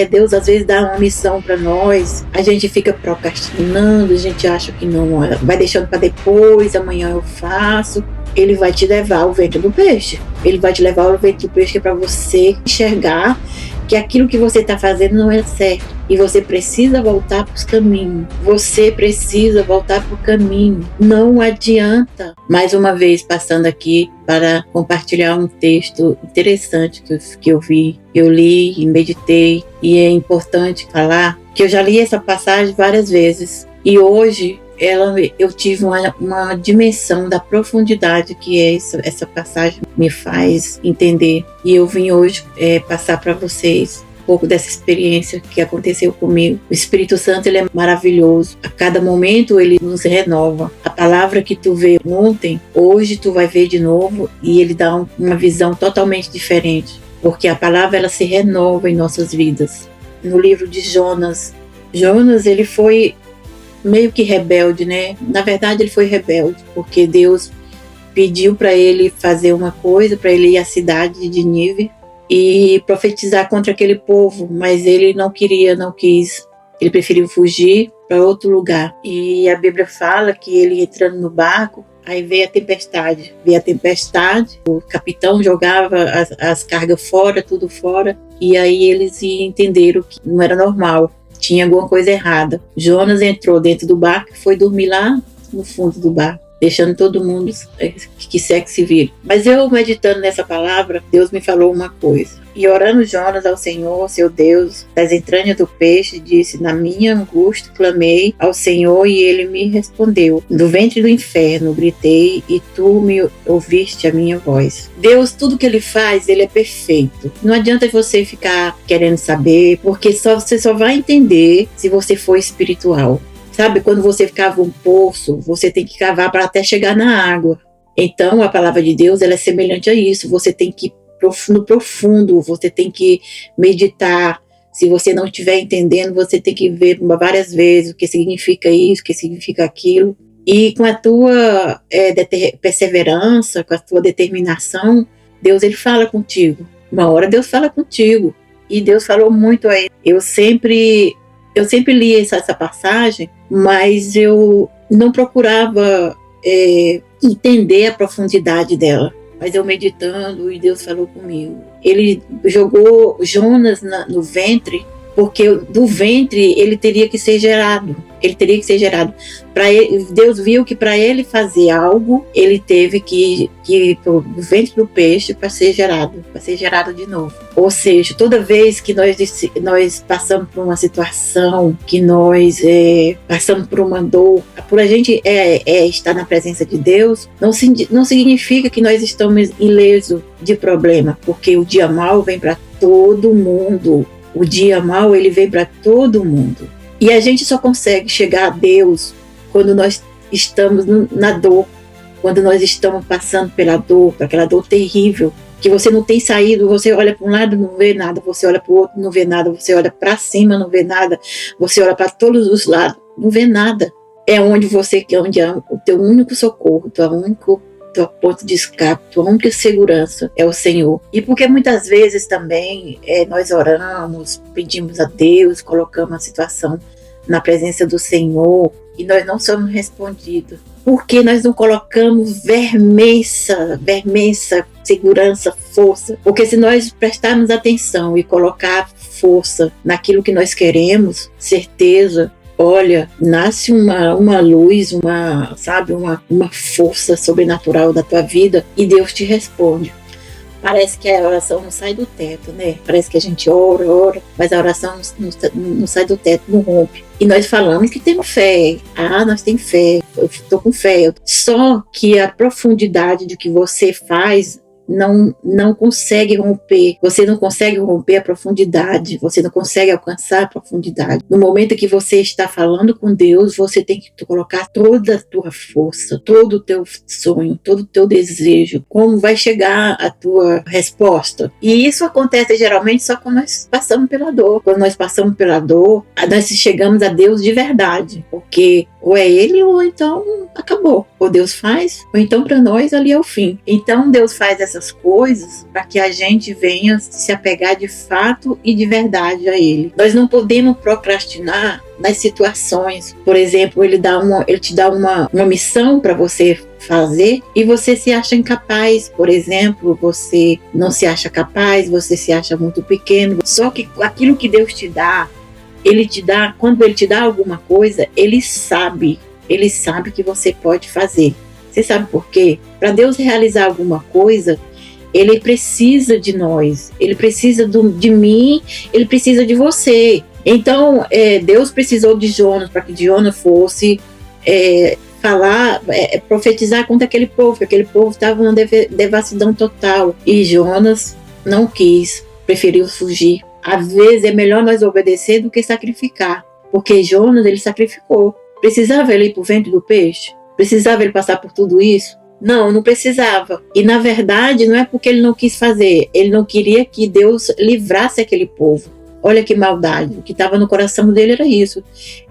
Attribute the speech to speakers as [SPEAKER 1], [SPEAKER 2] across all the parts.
[SPEAKER 1] Deus às vezes dá uma missão para nós, a gente fica procrastinando, a gente acha que não, vai deixando para depois, amanhã eu faço. Ele vai te levar ao ventre do peixe. Ele vai te levar ao ventre do peixe para você enxergar que aquilo que você está fazendo não é certo. E você precisa voltar para os caminhos. Você precisa voltar para o caminho. Não adianta. Mais uma vez, passando aqui para compartilhar um texto interessante que eu vi, eu li e meditei. E é importante falar que eu já li essa passagem várias vezes. E hoje eu tive uma dimensão da profundidade que essa passagem me faz entender. E eu vim hoje passar para vocês um pouco dessa experiência que aconteceu comigo. O Espírito Santo, ele é maravilhoso. A cada momento ele nos renova. A palavra que tu vê ontem, hoje tu vai ver de novo, e ele dá uma visão totalmente diferente. Porque a palavra, ela se renova em nossas vidas. No livro de Jonas, ele foi meio que rebelde, né? Na verdade, ele foi rebelde, porque Deus pediu para ele fazer uma coisa, para ele ir à cidade de Nínive e profetizar contra aquele povo, mas ele não quis. Ele preferiu fugir para outro lugar. E a Bíblia fala que ele entrando no barco, aí veio a tempestade. O capitão jogava as cargas fora, tudo fora, e aí eles entenderam que não era normal. Tinha alguma coisa errada. Jonas entrou dentro do barco e foi dormir lá no fundo do barco, deixando todo mundo que segue se vire. Mas eu, meditando nessa palavra, Deus me falou uma coisa. E orando Jonas ao Senhor, seu Deus, das entranhas do peixe, disse: na minha angústia clamei ao Senhor e ele me respondeu. Do ventre do inferno gritei e tu me ouviste a minha voz. Deus, tudo que ele faz, ele é perfeito. Não adianta você ficar querendo saber, porque você só vai entender se você for espiritual. Sabe, quando você cava um poço, você tem que cavar para até chegar na água. Então, a palavra de Deus, ela é semelhante a isso. Você tem que ir no profundo, você tem que meditar. Se você não estiver entendendo, você tem que ver várias vezes o que significa isso, o que significa aquilo. E com a tua perseverança, com a tua determinação, Deus, ele fala contigo. Uma hora Deus fala contigo. E Deus falou muito a ele. Eu sempre li essa passagem, mas eu não procurava entender a profundidade dela. Mas eu meditando, e Deus falou comigo. Ele jogou Jonas no ventre, porque do ventre ele teria que ser gerado. Deus viu que para ele fazer algo, ele teve que ir para o ventre do peixe para ser gerado de novo. Ou seja, toda vez que nós passamos por uma situação, que nós passamos por uma dor, por a gente estar na presença de Deus, não significa que nós estamos ilesos de problema, porque o dia mau vem para todo mundo. O dia mau, ele vem para todo mundo. E a gente só consegue chegar a Deus quando nós estamos na dor, quando nós estamos passando pela dor, aquela dor terrível, que você não tem saído, você olha para um lado e não vê nada, você olha para o outro e não vê nada, você olha para cima, não vê nada, você olha para todos os lados, não vê nada. É onde é o teu único socorro, teu ponto de escape, tua única segurança é o Senhor. E porque muitas vezes também nós oramos, pedimos a Deus, colocamos a situação na presença do Senhor e nós não somos respondidos. Porque nós não colocamos vermença, segurança, força. Porque se nós prestarmos atenção e colocar força naquilo que nós queremos, certeza, olha, nasce uma luz, uma força sobrenatural da tua vida e Deus te responde. Parece que a oração não sai do teto, né? Parece que a gente ora, mas a oração não sai do teto, não rompe. E nós falamos que temos fé. Nós temos fé, eu estou com fé. Só que a profundidade do que você faz não consegue romper. Você não consegue romper a profundidade. Você não consegue alcançar a profundidade. No momento que você está falando com Deus, você tem que colocar toda a tua força, todo o teu sonho, todo o teu desejo. Como vai chegar a tua resposta? E isso acontece geralmente só quando nós passamos pela dor. Quando nós passamos pela dor, nós chegamos a Deus de verdade. Porque ou é Ele ou então acabou. Ou Deus faz, ou então para nós ali é o fim. Então Deus faz essa essas coisas para que a gente venha se apegar de fato e de verdade a Ele. Nós não podemos procrastinar nas situações. Por exemplo, ele te dá uma missão para você fazer e você se acha incapaz. Por exemplo, você não se acha capaz, você se acha muito pequeno. Só que aquilo que Deus te dá, quando Ele te dá alguma coisa, Ele sabe que você pode fazer. Você sabe por quê? Para Deus realizar alguma coisa, Ele precisa de nós, Ele precisa de mim, Ele precisa de você. Então, Deus precisou de Jonas para que Jonas fosse profetizar contra aquele povo, que aquele povo estava numa devassidão total. E Jonas não quis, preferiu fugir. Às vezes é melhor nós obedecer do que sacrificar, porque Jonas, ele sacrificou. Precisava ele ir para o ventre do peixe? Precisava ele passar por tudo isso? Não precisava. E na verdade não é porque ele não quis fazer, ele não queria que Deus livrasse aquele povo. Olha que maldade, o que estava no coração dele era isso.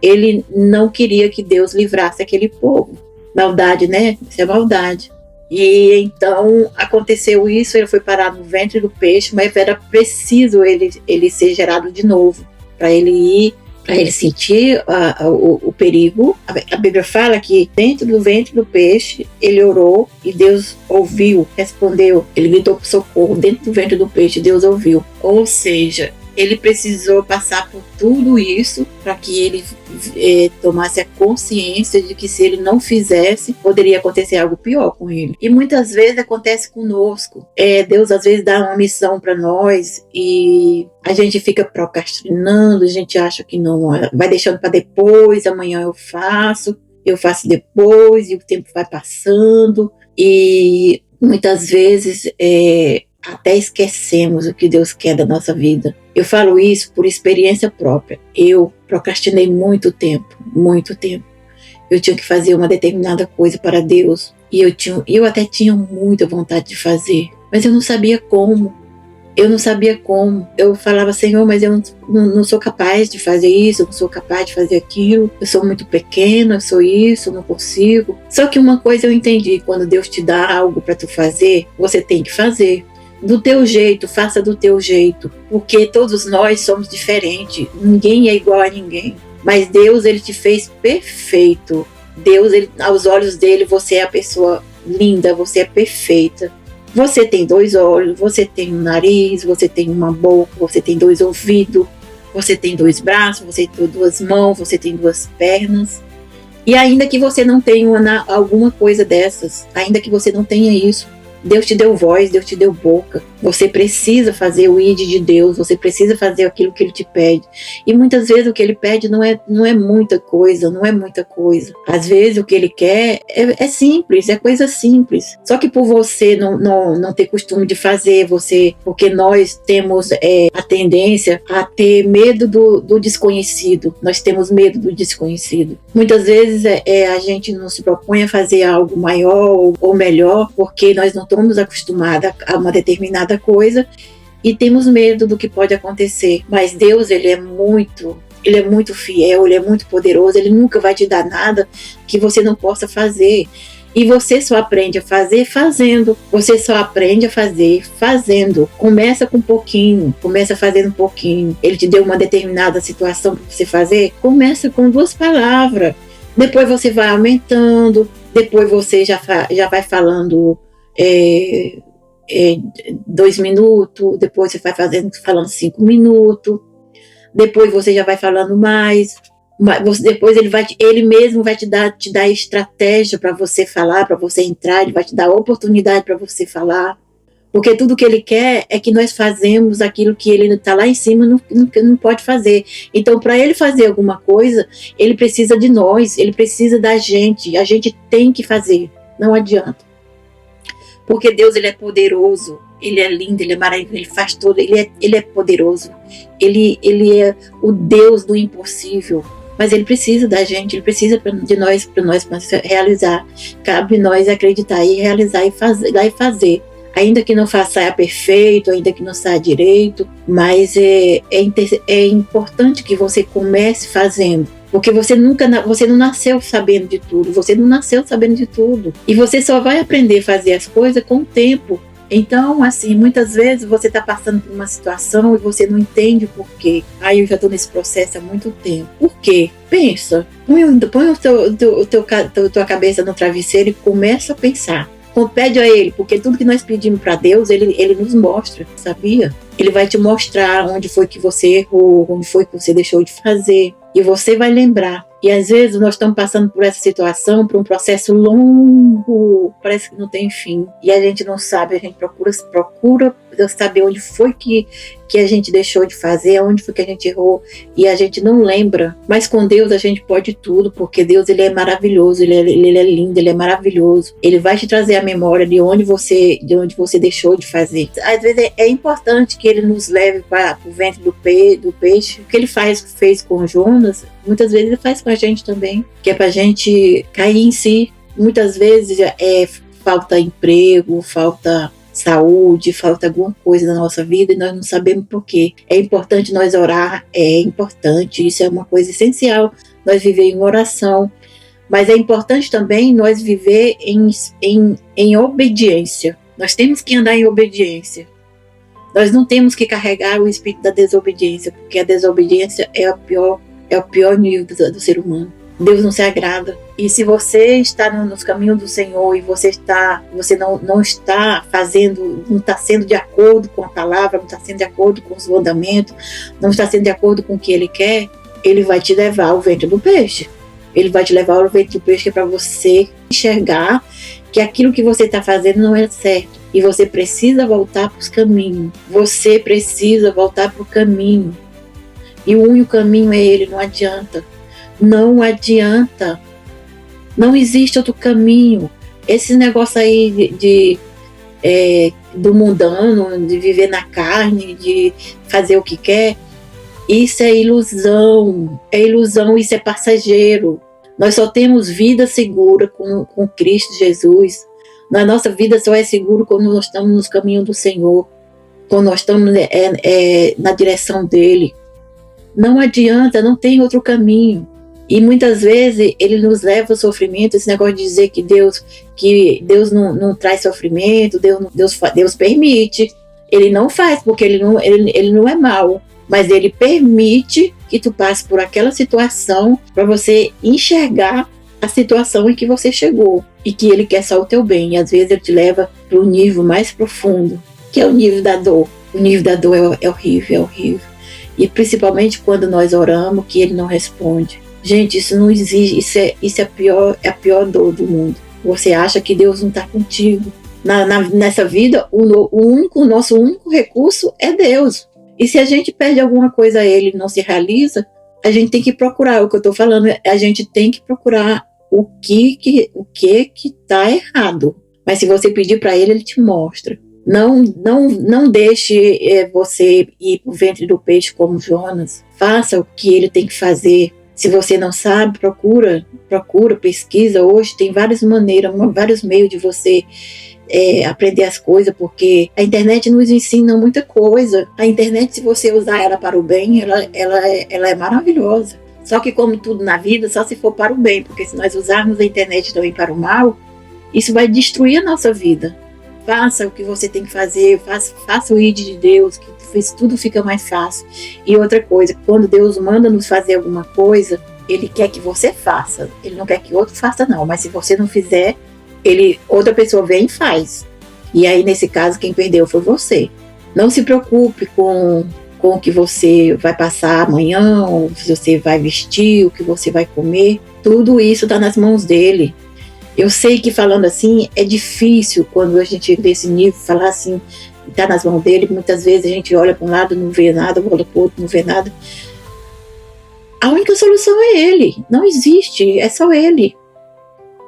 [SPEAKER 1] Ele não queria que Deus livrasse aquele povo. Maldade, né? Isso é maldade. E então aconteceu isso, ele foi parar no ventre do peixe, mas era preciso ele ser gerado de novo, para ele ir, para ele sentir o perigo. A Bíblia fala que dentro do ventre do peixe, ele orou e Deus ouviu, respondeu. Ele gritou por socorro dentro do ventre do peixe, Deus ouviu. Ou seja, ele precisou passar por tudo isso para que ele tomasse a consciência de que se ele não fizesse, poderia acontecer algo pior com ele. E muitas vezes acontece conosco. Deus às vezes dá uma missão para nós e a gente fica procrastinando, a gente acha que não, vai deixando para depois, amanhã eu faço depois e o tempo vai passando e muitas vezes até esquecemos o que Deus quer da nossa vida. Eu falo isso por experiência própria. Eu procrastinei muito tempo. Eu tinha que fazer uma determinada coisa para Deus e eu até tinha muita vontade de fazer, mas eu não sabia como. Eu falava, Senhor, mas eu não sou capaz de fazer isso, eu não sou capaz de fazer aquilo, eu sou muito pequena, eu sou isso, eu não consigo. Só que uma coisa eu entendi, quando Deus te dá algo para tu fazer, você tem que fazer. Do teu jeito, faça do teu jeito, porque todos nós somos diferentes, ninguém é igual a ninguém, mas Deus, ele te fez perfeito. Deus, aos olhos dele, você é a pessoa linda, você é perfeita. Você tem 2 olhos, você tem um nariz, você tem uma boca, você tem 2 ouvidos, você tem 2 braços, você tem 2 mãos, você tem 2 pernas. E ainda que você não tenha alguma coisa dessas, ainda que você não tenha isso, Deus te deu voz, Deus te deu boca. Você precisa fazer o ID de Deus, você precisa fazer aquilo que Ele te pede. E muitas vezes o que Ele pede não é muita coisa, não é muita coisa. Às vezes o que Ele quer é simples, é coisa simples. Só que por você não ter costume de fazer, porque nós temos a tendência a ter medo do desconhecido. Nós temos medo do desconhecido. Muitas vezes a gente não se propõe a fazer algo maior ou melhor, porque nós não estamos acostumados a uma determinada coisa e temos medo do que pode acontecer. Mas Deus, ele é muito fiel, ele é muito poderoso, ele nunca vai te dar nada que você não possa fazer. E você só aprende a fazer fazendo. Você só aprende a fazer fazendo. Começa com um pouquinho, começa fazendo um pouquinho. Ele te deu uma determinada situação para você fazer, começa com 2 palavras. Depois você vai aumentando, depois você já vai falando 2 minutos, depois você vai falando 5 minutos, depois você já vai falando mais, depois ele mesmo vai te dar estratégia para você falar, para você entrar, ele vai te dar oportunidade para você falar, porque tudo que ele quer é que nós fazemos aquilo que ele está lá em cima não pode fazer. Então, para ele fazer alguma coisa, ele precisa de nós, ele precisa da gente, a gente tem que fazer, não adianta. Porque Deus, ele é poderoso, ele é lindo, ele é maravilhoso, ele faz tudo, ele é poderoso, ele é o Deus do impossível, mas ele precisa da gente, ele precisa de nós para realizar. Cabe nós acreditar e realizar e fazer. Ainda que não saia perfeito, ainda que não saia direito, mas é importante que você comece fazendo. Porque você não nasceu sabendo de tudo, E você só vai aprender a fazer as coisas com o tempo. Então, assim, muitas vezes você está passando por uma situação e você não entende o porquê. Aí eu já estou nesse processo há muito tempo. Por quê? Pensa. Põe tua cabeça no travesseiro e começa a pensar. Então, pede a Ele, porque tudo que nós pedimos para Deus, ele nos mostra, sabia? Ele vai te mostrar onde foi que você errou, onde foi que você deixou de fazer. E você vai lembrar. E às vezes nós estamos passando por essa situação, por um processo longo, parece que não tem fim. E a gente não sabe, a gente procura saber onde foi que a gente deixou de fazer, onde foi que a gente errou, e a gente não lembra. Mas com Deus a gente pode tudo, porque Deus, ele é maravilhoso, ele é lindo, ele é maravilhoso. Ele vai te trazer a memória de onde você deixou de fazer. Às vezes é importante que ele nos leve para o ventre do peixe. O que ele fez com Jonas, muitas vezes ele faz com a gente também, que é pra gente cair em si. Muitas vezes falta emprego, falta saúde, falta alguma coisa na nossa vida e nós não sabemos por quê. É importante nós orar, é importante, isso é uma coisa essencial, nós viver em oração, mas é importante também nós viver em obediência. Nós temos que andar em obediência. Nós não temos que carregar o espírito da desobediência, porque a desobediência é o pior nível do ser humano. Deus não se agrada. E se você está nos caminhos do Senhor e você não está fazendo, não está sendo de acordo com a palavra, não está sendo de acordo com os mandamentos, não está sendo de acordo com o que Ele quer, Ele vai te levar ao ventre do peixe. Ele vai te levar ao ventre do peixe, que é para você enxergar que aquilo que você está fazendo não é certo. E você precisa voltar para os caminhos. Você precisa voltar para o caminho. E o único caminho é Ele, não adianta. Não adianta. Não existe outro caminho. Esse negócio aí do mundano, de viver na carne, de fazer o que quer, isso é ilusão. É ilusão, isso é passageiro. Nós só temos vida segura com Cristo Jesus. Na nossa vida só é seguro quando nós estamos nos caminhos do Senhor, quando nós estamos na direção dEle. Não adianta, não tem outro caminho. E muitas vezes ele nos leva ao sofrimento, esse negócio de dizer que Deus não traz sofrimento, Deus permite. Ele não faz, porque ele não é mau, mas ele permite que tu passe por aquela situação para você enxergar a situação em que você chegou e que ele quer só o teu bem. E às vezes ele te leva para o nível mais profundo, que é o nível da dor. O nível da dor é horrível, é horrível. E principalmente quando nós oramos, que ele não responde. Gente, isso não existe, isso é a pior dor do mundo. Você acha que Deus não está contigo. Nessa vida, o nosso único recurso é Deus. E se a gente pede alguma coisa a Ele e não se realiza, a gente tem que procurar, o que eu estou falando, a gente tem que procurar o que está errado. Mas se você pedir para Ele, Ele te mostra. Não deixe você ir para o ventre do peixe como Jonas. Faça o que ele tem que fazer. Se você não sabe, procura, pesquisa. Hoje tem várias maneiras, vários meios de você aprender as coisas, porque a internet nos ensina muita coisa. A internet, se você usar ela para o bem, ela é maravilhosa. Só que, como tudo na vida, só se for para o bem, porque se nós usarmos a internet também para o mal, isso vai destruir a nossa vida. Faça o que você tem que fazer, faça o ID de Deus, que tudo fica mais fácil. E outra coisa, quando Deus manda nos fazer alguma coisa, Ele quer que você faça. Ele não quer que outro faça, não. Mas se você não fizer, outra pessoa vem e faz. E aí, nesse caso, quem perdeu foi você. Não se preocupe com o que você vai passar amanhã, ou se você vai vestir, o que você vai comer. Tudo isso está nas mãos dEle. Eu sei que falando assim é difícil quando a gente desse nível, falar assim, está nas mãos dele. Muitas vezes a gente olha para um lado, não vê nada, olha para o outro, não vê nada. A única solução é Ele. Não existe, é só Ele.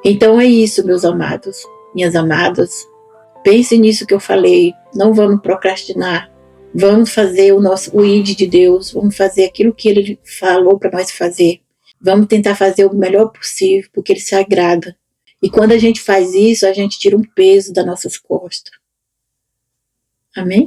[SPEAKER 1] Então é isso, meus amados, minhas amadas. Pense nisso que eu falei. Não vamos procrastinar. Vamos fazer o ID de Deus. Vamos fazer aquilo que Ele falou para nós fazer. Vamos tentar fazer o melhor possível, porque Ele se agrada. E quando a gente faz isso, a gente tira um peso das nossas costas. Amém?